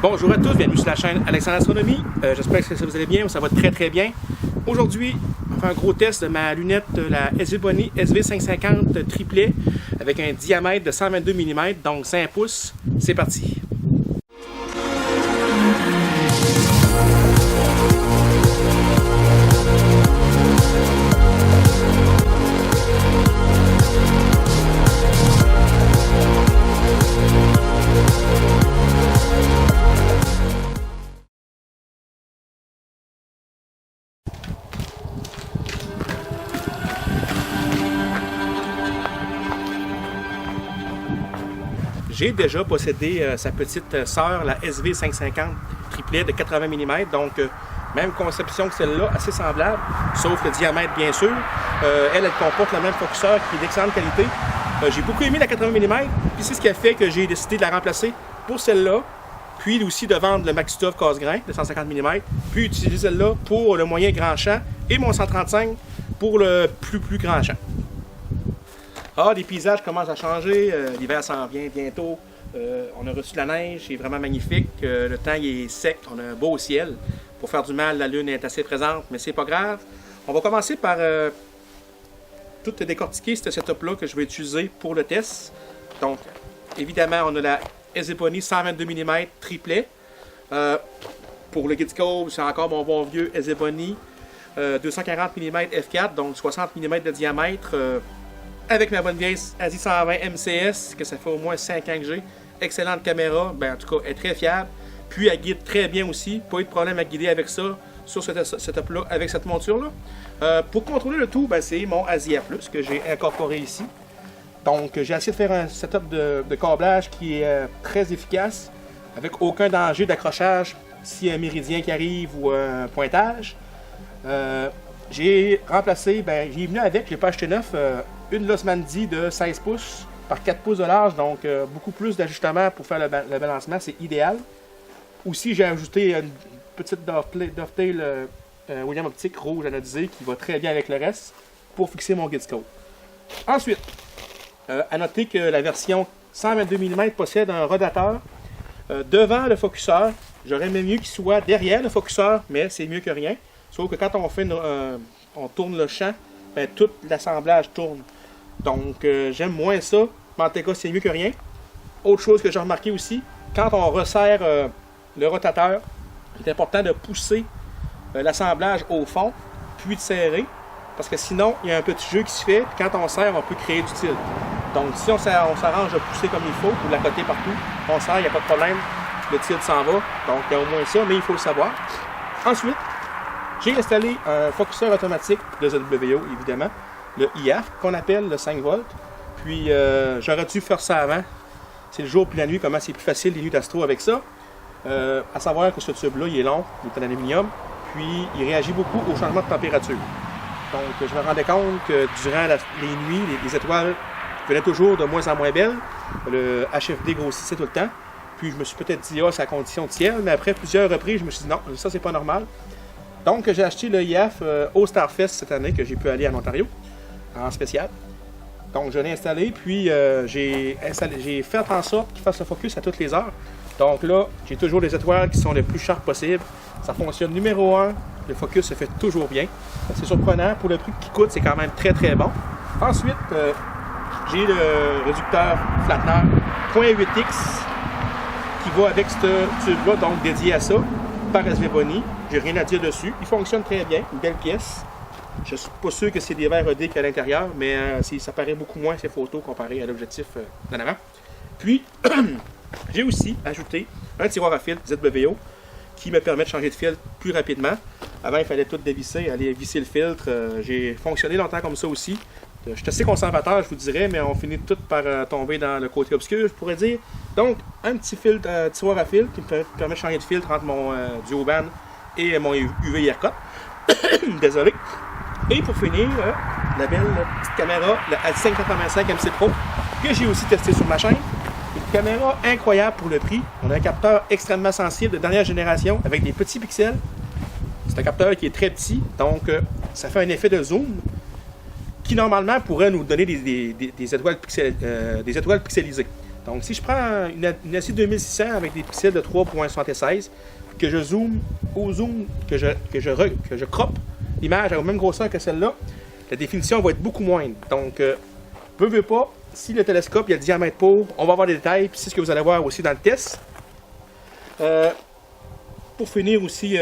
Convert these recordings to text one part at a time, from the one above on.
Bonjour à tous, bienvenue sur la chaîne Alexandre Astronomie. J'espère que vous allez bien, ça va très bien. Aujourd'hui, on va faire un gros test de ma lunette, la Esvebony SV550 triplet avec un diamètre de 122 mm, donc 5 pouces. C'est parti! J'ai déjà possédé sa petite sœur, la SV550 triplet de 80 mm, donc même conception que celle-là, assez semblable, sauf le diamètre bien sûr. Elle comporte le même focuseur qui est d'excellente qualité. J'ai beaucoup aimé la 80 mm, puis c'est ce qui a fait que j'ai décidé de la remplacer pour celle-là, puis aussi de vendre le Maxitov casse-grain de 150 mm, puis utiliser celle-là pour le moyen grand champ et mon 135 pour le plus grand champ. Ah, les paysages commencent à changer, l'hiver s'en vient bientôt, on a reçu de la neige, c'est vraiment magnifique, le temps il est sec, on a un beau ciel. Pour faire du mal, la lune est assez présente, mais c'est pas grave. On va commencer par tout décortiquer ce setup-là que je vais utiliser pour le test. Donc, évidemment, on a la Esvebony 122 mm triplet. Pour le Gidescope, c'est encore mon bon vieux Esvebony 240 mm f4, donc 60 mm de diamètre. Avec ma bonne vieille ASI 120 MCS, que ça fait au moins 5 ans que j'ai. Excellente caméra, ben en tout cas, elle est très fiable. Puis elle guide très bien aussi. Pas eu de problème à guider avec ça, sur ce setup-là, avec cette monture-là. Pour contrôler le tout, ben, c'est mon ASI A+, que j'ai incorporé ici. Donc j'ai essayé de faire un setup de câblage qui est très efficace, avec aucun danger d'accrochage s'il y a un méridien qui arrive ou un pointage. J'ai remplacé, ben j'ai venu avec, j'ai pas acheté neuf, une Losmandy de 16 pouces par 4 pouces de large, donc beaucoup plus d'ajustements pour faire le balancement, c'est idéal. Aussi, j'ai ajouté une petite dovetail William Optique rouge anodisé qui va très bien avec le reste pour fixer mon Gidescope. Ensuite, à noter que la version 122 mm possède un rotateur devant le focuseur. J'aurais aimé mieux qu'il soit derrière le focuseur, mais c'est mieux que rien. Sauf que quand on tourne le champ, ben, tout l'assemblage tourne. Donc, j'aime moins ça. Mais en tout cas, c'est mieux que rien. Autre chose que j'ai remarqué aussi, quand on resserre le rotateur, il est important de pousser l'assemblage au fond, puis de serrer. Parce que sinon, il y a un petit jeu qui se fait. Puis quand on serre, on peut créer du tilt. Donc, si on s'arrange de pousser comme il faut, ou de la côté partout, on serre, il n'y a pas de problème. Le tilt s'en va. Donc, il y a au moins ça, mais il faut le savoir. Ensuite, j'ai installé un focuseur automatique de ZWO, évidemment, le IAF, qu'on appelle le 5 volts. Puis, j'aurais dû faire ça avant. C'est le jour puis la nuit, comment c'est plus facile les nuits d'astro avec ça. À savoir que ce tube-là, il est long, il est en aluminium, puis il réagit beaucoup au changement de température. Donc, je me rendais compte que durant les nuits, les étoiles venaient toujours de moins en moins belles. Le HFD grossissait tout le temps. Puis, je me suis peut-être dit, ah, c'est à condition de ciel, mais après plusieurs reprises, je me suis dit, non, ça, c'est pas normal. Donc, j'ai acheté le IAF au Starfest cette année, que j'ai pu aller en Ontario, en spécial. Donc, je l'ai installé, puis j'ai fait en sorte qu'il fasse le focus à toutes les heures. Donc là, j'ai toujours les étoiles qui sont les plus sharp possibles. Ça fonctionne numéro 1, le focus se fait toujours bien. C'est surprenant, pour le prix qui coûte, c'est quand même très bon. Ensuite, j'ai le réducteur Flatner .8X qui va avec ce tube-là, donc dédié à ça, par Esvebony. J'ai rien à dire dessus. Il fonctionne très bien, une belle pièce. Je ne suis pas sûr que c'est des verres ED qu'il y a à l'intérieur, mais ça paraît beaucoup moins ces photos comparé à l'objectif d'en avant. Puis, j'ai aussi ajouté un tiroir à filtre ZWO qui me permet de changer de filtre plus rapidement. Avant, il fallait tout dévisser, aller visser le filtre. J'ai fonctionné longtemps comme ça aussi. Je suis assez conservateur, je vous dirais, mais on finit tout par tomber dans le côté obscur, je pourrais dire. Donc, un petit filtre, tiroir à filtre qui me permet de changer de filtre entre mon Duoban et mon UV Aircut. Désolé. Et pour finir, la belle petite caméra, la A585 MC Pro, que j'ai aussi testé sur ma chaîne. Une caméra incroyable pour le prix. On a un capteur extrêmement sensible de dernière génération avec des petits pixels. C'est un capteur qui est très petit, donc ça fait un effet de zoom qui normalement pourrait nous donner des étoiles pixelisées. Donc si je prends une LCD 2600 avec des pixels de 3.76, que je zoome au zoom, que je croppe l'image à la même grosseur que celle-là, la définition va être beaucoup moindre. Donc, veux pas, si le télescope il y a le diamètre pour, on va avoir des détails, puis c'est ce que vous allez voir aussi dans le test. Pour finir aussi,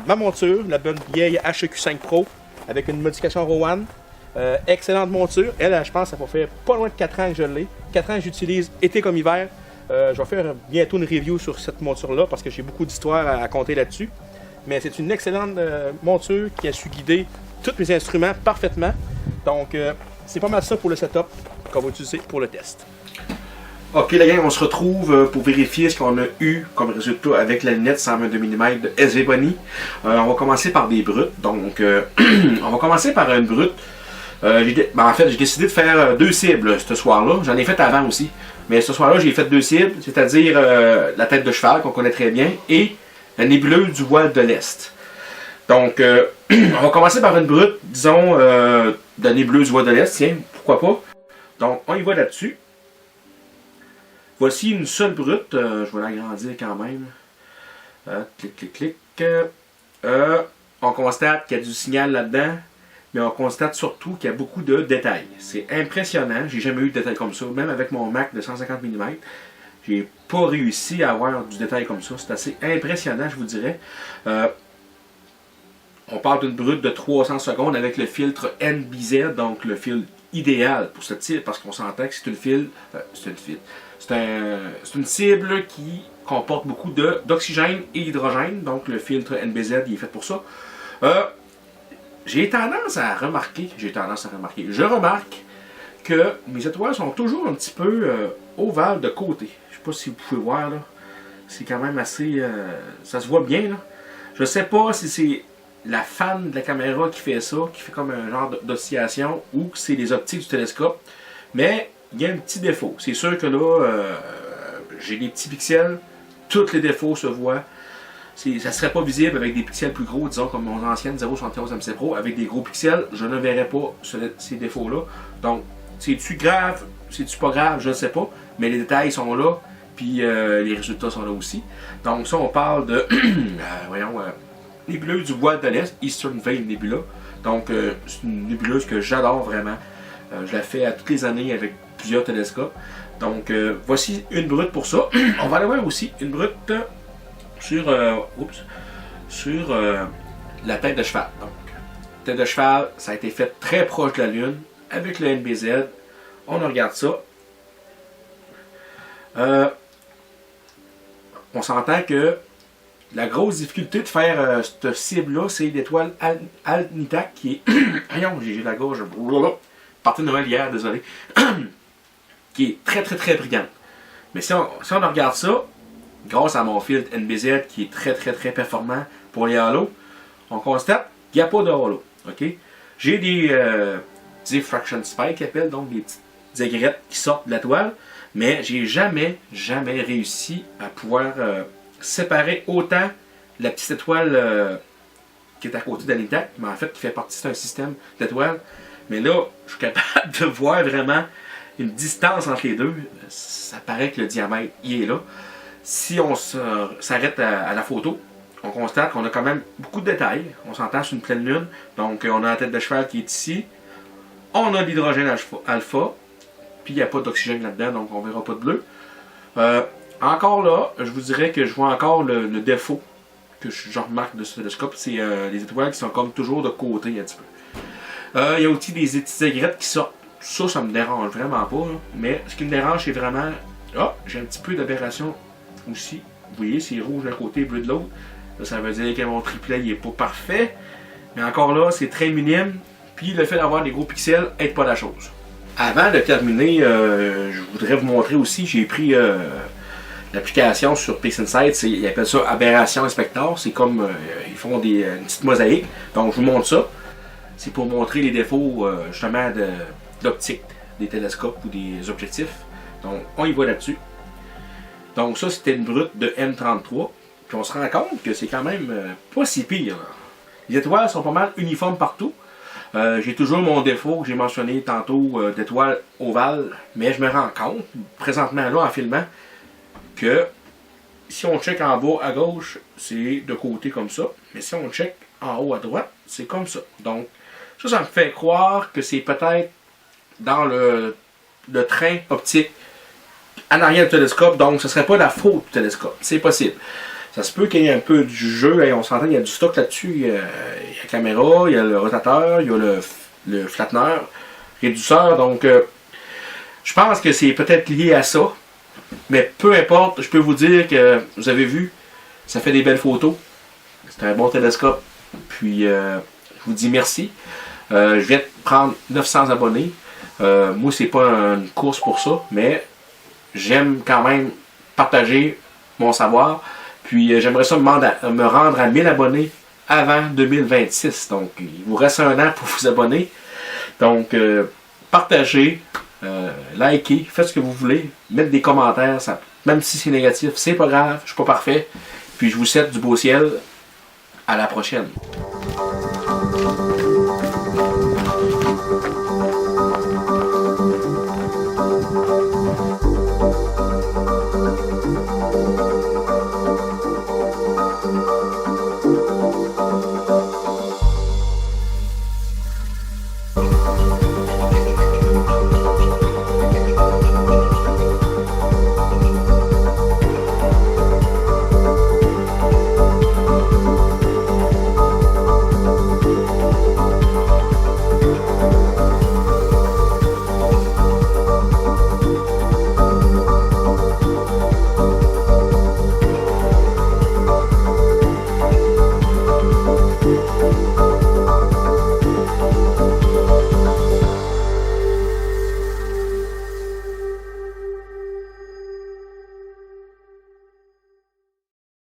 ma monture, la bonne vieille HEQ5 Pro, avec une modification Rowan. Excellente monture. Elle, je pense, ça va faire pas loin de 4 ans que je l'ai. 4 ans que j'utilise été comme hiver. Je vais faire bientôt une review sur cette monture-là parce que j'ai beaucoup d'histoires à compter là-dessus. Mais c'est une excellente monture qui a su guider tous mes instruments parfaitement. Donc, c'est pas mal ça pour le setup qu'on va utiliser pour le test. Ok les gars, on se retrouve pour vérifier ce qu'on a eu comme résultat avec la lunette 122 mm de SV Bonnie. On va commencer par des brutes. Donc, on va commencer par une brute. En fait, j'ai décidé de faire 2 cibles ce soir-là. J'en ai fait avant aussi. Mais ce soir-là, j'ai fait 2 cibles, c'est-à-dire la tête de cheval, qu'on connaît très bien, et la nébuleuse du voile de l'Est. Donc, on va commencer par une brute, disons, de la nébuleuse du voile de l'Est. Tiens, pourquoi pas. Donc, on y va là-dessus. Voici une seule brute. Je vais l'agrandir quand même. Clic, clic, clic. On constate qu'il y a du signal là-dedans. Mais on constate surtout qu'il y a beaucoup de détails. C'est impressionnant. J'ai jamais eu de détails comme ça. Même avec mon Mac de 150 mm, j'ai pas réussi à avoir du détail comme ça. C'est assez impressionnant, je vous dirais. On parle d'une brute de 300 secondes avec le filtre NBZ, donc le filtre idéal pour ce type, parce qu'on s'entend que c'est une cible qui comporte beaucoup d'oxygène et d'hydrogène, donc le filtre NBZ il est fait pour ça. Je remarque que mes étoiles sont toujours un petit peu ovales de côté. Je ne sais pas si vous pouvez voir là. C'est quand même assez... ça se voit bien là. Je ne sais pas si c'est la fan de la caméra qui fait ça, qui fait comme un genre d'oscillation, ou que c'est les optiques du télescope. Mais il y a un petit défaut. C'est sûr que là, j'ai des petits pixels. Tous les défauts se voient. Ça ne serait pas visible avec des pixels plus gros, disons comme mon ancienne 0.71 MC Pro, avec des gros pixels, je ne verrais pas ces défauts-là. Donc, c'est-tu grave, c'est-tu pas grave, je ne sais pas, mais les détails sont là, puis les résultats sont là aussi. Donc ça, on parle de, nébuleuse du voile de l'Est, Eastern Veil Nebula. Donc, c'est une nébuleuse que j'adore vraiment. Je la fais à toutes les années avec plusieurs télescopes. Donc, voici une brute pour ça. On va aller voir aussi une brute sur la tête de cheval. Donc, tête de cheval, ça a été fait très proche de la Lune avec le NBZ. On regarde ça. On s'entend que la grosse difficulté de faire cette cible-là, c'est l'étoile Alnitak qui est. Voyons, j'ai la gorge. Partie de Noël hier, désolé. Qui est très très très brillante. Mais si on regarde ça, grâce à mon filtre NBZ qui est très très très performant pour les halos, on constate qu'il n'y a pas de halo. Okay? J'ai des diffraction spikes, qu'ils appellent, donc des petites aigrettes qui sortent de la toile, mais j'ai jamais réussi à pouvoir séparer autant la petite étoile qui est à côté d'Anitac, mais en fait qui fait partie d'un système d'étoiles. Mais là, je suis capable de voir vraiment une distance entre les deux. Ça paraît que le diamètre y est là. Si on s'arrête à la photo, on constate qu'on a quand même beaucoup de détails. On s'entend sur une pleine lune. Donc on a la tête de cheval qui est ici. On a l'hydrogène alpha. Puis il n'y a pas d'oxygène là-dedans, donc on ne verra pas de bleu. Encore là, je vous dirais que je vois encore le défaut que je remarque de ce télescope. C'est les étoiles qui sont comme toujours de côté un petit peu. Il y a aussi des petites aigrettes qui sortent. Ça me dérange vraiment pas. Là. Mais ce qui me dérange, c'est vraiment... Ah, j'ai un petit peu d'aberration aussi. Vous voyez, c'est rouge d'un côté, bleu de l'autre. Ça veut dire que mon triplet n'est pas parfait. Mais encore là, c'est très minime. Puis le fait d'avoir des gros pixels aide pas la chose. Avant de terminer, je voudrais vous montrer aussi, j'ai pris l'application sur PixInsight, ils appellent ça Aberration Inspector. C'est comme, ils font une petite mosaïque. Donc je vous montre ça. C'est pour montrer les défauts justement d'optique des télescopes ou des objectifs. Donc on y va là-dessus. Donc ça c'était une brute de M33. Puis on se rend compte que c'est quand même pas si pire. Là. Les étoiles sont pas mal uniformes partout. J'ai toujours mon défaut que j'ai mentionné tantôt d'étoile ovale, mais je me rends compte, présentement là en filmant, que si on check en bas à gauche, c'est de côté comme ça, mais si on check en haut à droite, c'est comme ça. Donc, ça me fait croire que c'est peut-être dans le train optique en arrière du télescope, donc ce serait pas la faute du télescope. C'est possible. Ça se peut qu'il y ait un peu du jeu, et on s'entend, il y a du stock là-dessus. Il y a la caméra, il y a le rotateur, il y a le flatteneur, réduceur. Donc, je pense que c'est peut-être lié à ça. Mais peu importe, je peux vous dire que vous avez vu, ça fait des belles photos. C'est un bon télescope. Puis, je vous dis merci. Je viens de prendre 900 abonnés. Moi, c'est pas une course pour ça, mais j'aime quand même partager mon savoir. Puis j'aimerais ça me rendre à 1000 abonnés avant 2026. Donc, il vous reste un an pour vous abonner. Donc, partagez, likez, faites ce que vous voulez, mettez des commentaires. Même si c'est négatif, c'est pas grave, je suis pas parfait. Puis je vous souhaite du beau ciel. À la prochaine.